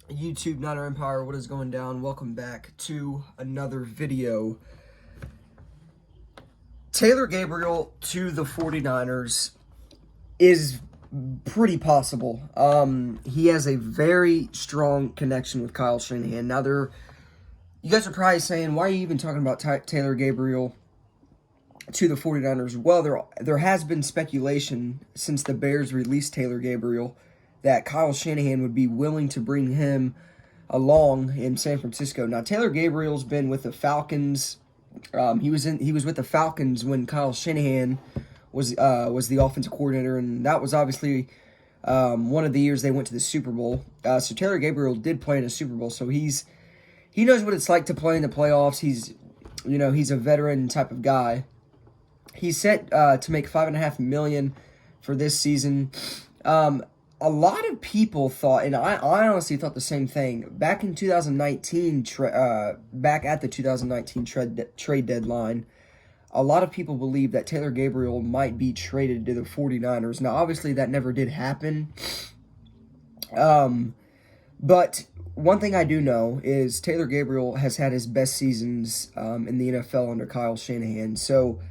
YouTube Niner Empire, what is going down? Welcome back to another video. Taylor Gabriel to the 49ers is pretty possible. He has a very strong connection with Kyle Shanahan. Now, you guys are probably saying, why are you even talking about Taylor Gabriel to the 49ers? Well, there has been speculation since the Bears released Taylor Gabriel that Kyle Shanahan would be willing to bring him along in San Francisco. Now, Taylor Gabriel's been with the Falcons. He was with the Falcons when Kyle Shanahan was the offensive coordinator, and that was obviously one of the years they went to the Super Bowl. So Taylor Gabriel did play in a Super Bowl, so he knows what it's like to play in the playoffs. He's a veteran type of guy. He's set to make $5.5 million for this season. A lot of people thought, and I honestly thought the same thing, back in 2019, back at the 2019 trade deadline, a lot of people believed that Taylor Gabriel might be traded to the 49ers. Now, obviously, that never did happen. But one thing I do know is Taylor Gabriel has had his best seasons in the NFL under Kyle Shanahan. So,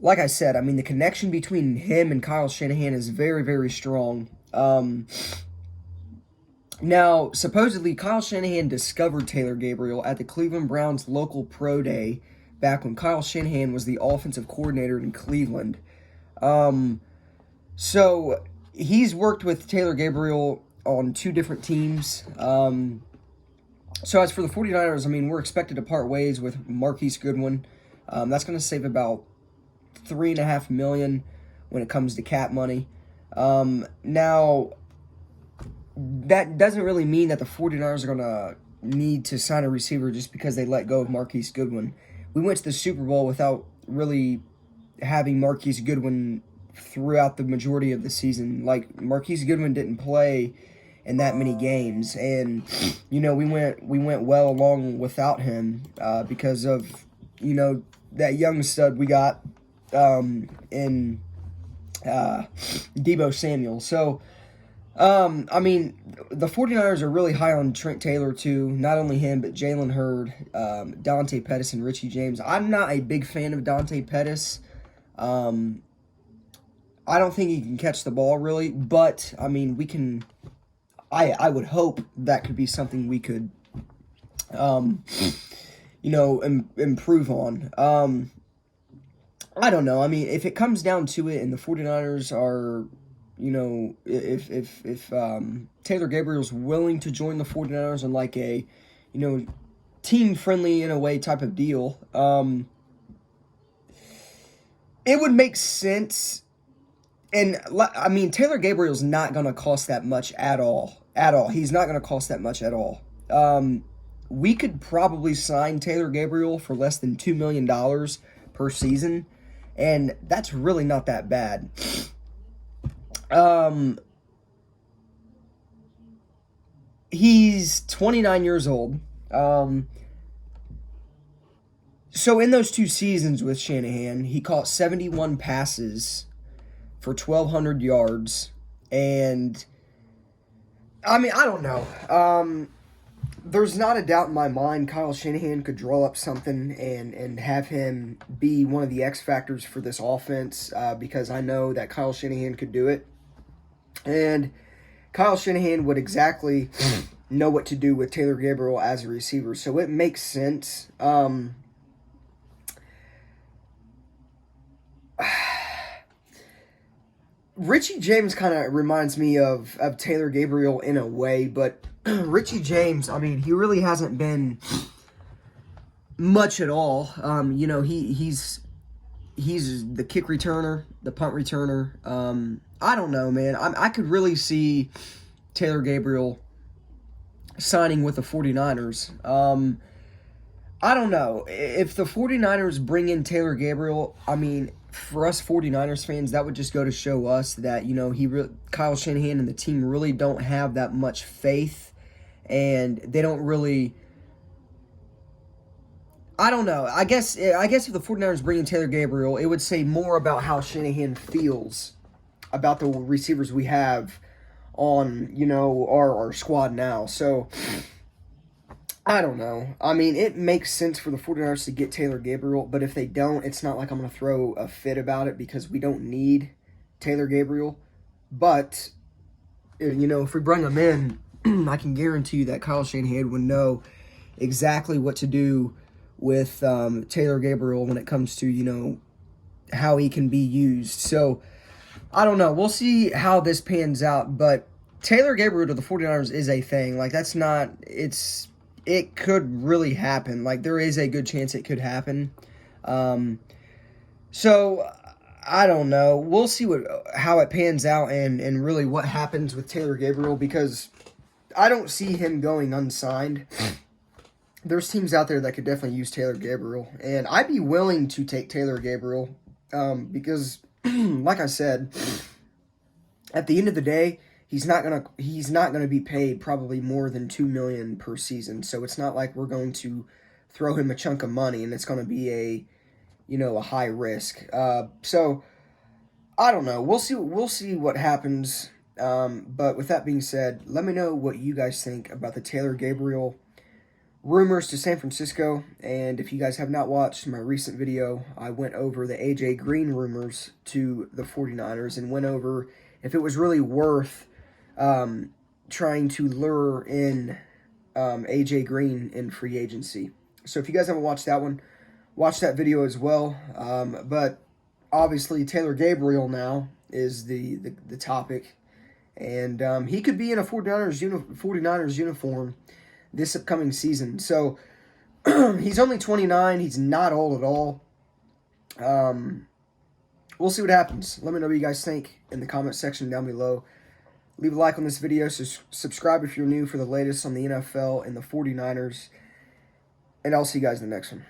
like I said, I mean, the connection between him and Kyle Shanahan is very, very strong. Now, supposedly, Kyle Shanahan discovered Taylor Gabriel at the Cleveland Browns local pro day back when Kyle Shanahan was the offensive coordinator in Cleveland. So he's worked with Taylor Gabriel on two different teams. So as for the 49ers, I mean, we're expected to part ways with Marquise Goodwin. That's going to save about $3.5 million when it comes to cap money. Now, that doesn't really mean that the 49ers are going to need to sign a receiver just because they let go of Marquise Goodwin. We went to the Super Bowl without really having Marquise Goodwin throughout the majority of the season. Like, Marquise Goodwin didn't play in that many games, and, we went well along without him because of, that young stud we got in Deebo Samuel. So, I mean, the 49ers are really high on Trent Taylor, too. Not only him, but Jalen Hurd, Dante Pettis, and Richie James. I'm not a big fan of Dante Pettis. I don't think he can catch the ball, really. But, I mean, we can... I would hope that could be something we could, improve on. I don't know. I mean, if it comes down to it and the 49ers are, if Taylor Gabriel's willing to join the 49ers on like a, team-friendly in a way type of deal, it would make sense. And, I mean, Taylor Gabriel's not going to cost that much at all. He's not going to cost that much at all. We could probably sign Taylor Gabriel for less than $2 million per season. And that's really not that bad. He's 29 years old. So in those two seasons with Shanahan, he caught 71 passes for 1,200 yards. And, I mean, I don't know. There's not a doubt in my mind Kyle Shanahan could draw up something and have him be one of the X factors for this offense because I know that Kyle Shanahan could do it. And Kyle Shanahan would exactly know what to do with Taylor Gabriel as a receiver. So it makes sense. Richie James kind of reminds me of Taylor Gabriel in a way, but Richie James, I mean, he really hasn't been much at all. He's the kick returner, the punt returner. I don't know, man. I could really see Taylor Gabriel signing with the 49ers. I don't know. If the 49ers bring in Taylor Gabriel, I mean, for us 49ers fans, that would just go to show us that, Kyle Shanahan and the team really don't have that much faith, and they don't really... I don't know. I guess if the 49ers bring in Taylor Gabriel, it would say more about how Shanahan feels about the receivers we have on, you know, our squad now. So, I don't know. I mean, it makes sense for the 49ers to get Taylor Gabriel, but if they don't, it's not like I'm going to throw a fit about it because we don't need Taylor Gabriel. But, you know, if we bring him in, I can guarantee you that Kyle Shanahan would know exactly what to do with Taylor Gabriel when it comes to, you know, how he can be used. So, I don't know. We'll see how this pans out, but Taylor Gabriel to the 49ers is a thing. Like, that's not, it could really happen. Like, there is a good chance it could happen. So, I don't know. We'll see how it pans out and really what happens with Taylor Gabriel because I don't see him going unsigned. There's teams out there that could definitely use Taylor Gabriel, and I'd be willing to take Taylor Gabriel because, like I said, at the end of the day, he's not gonna be paid probably more than $2 million per season. So it's not like we're going to throw him a chunk of money and it's going to be a high risk. So I don't know. We'll see what happens. But with that being said, let me know what you guys think about the Taylor Gabriel rumors to San Francisco. And if you guys have not watched my recent video, I went over the A.J. Green rumors to the 49ers and went over if it was really worth trying to lure in A.J. Green in free agency. So if you guys haven't watched that one, watch that video as well. But obviously Taylor Gabriel now is the topic. And he could be in a 49ers uniform this upcoming season. So he's only 29. He's not old at all. We'll see what happens. Let me know what you guys think in the comment section down below. Leave a like on this video. Subscribe if you're new for the latest on the NFL and the 49ers. And I'll see you guys in the next one.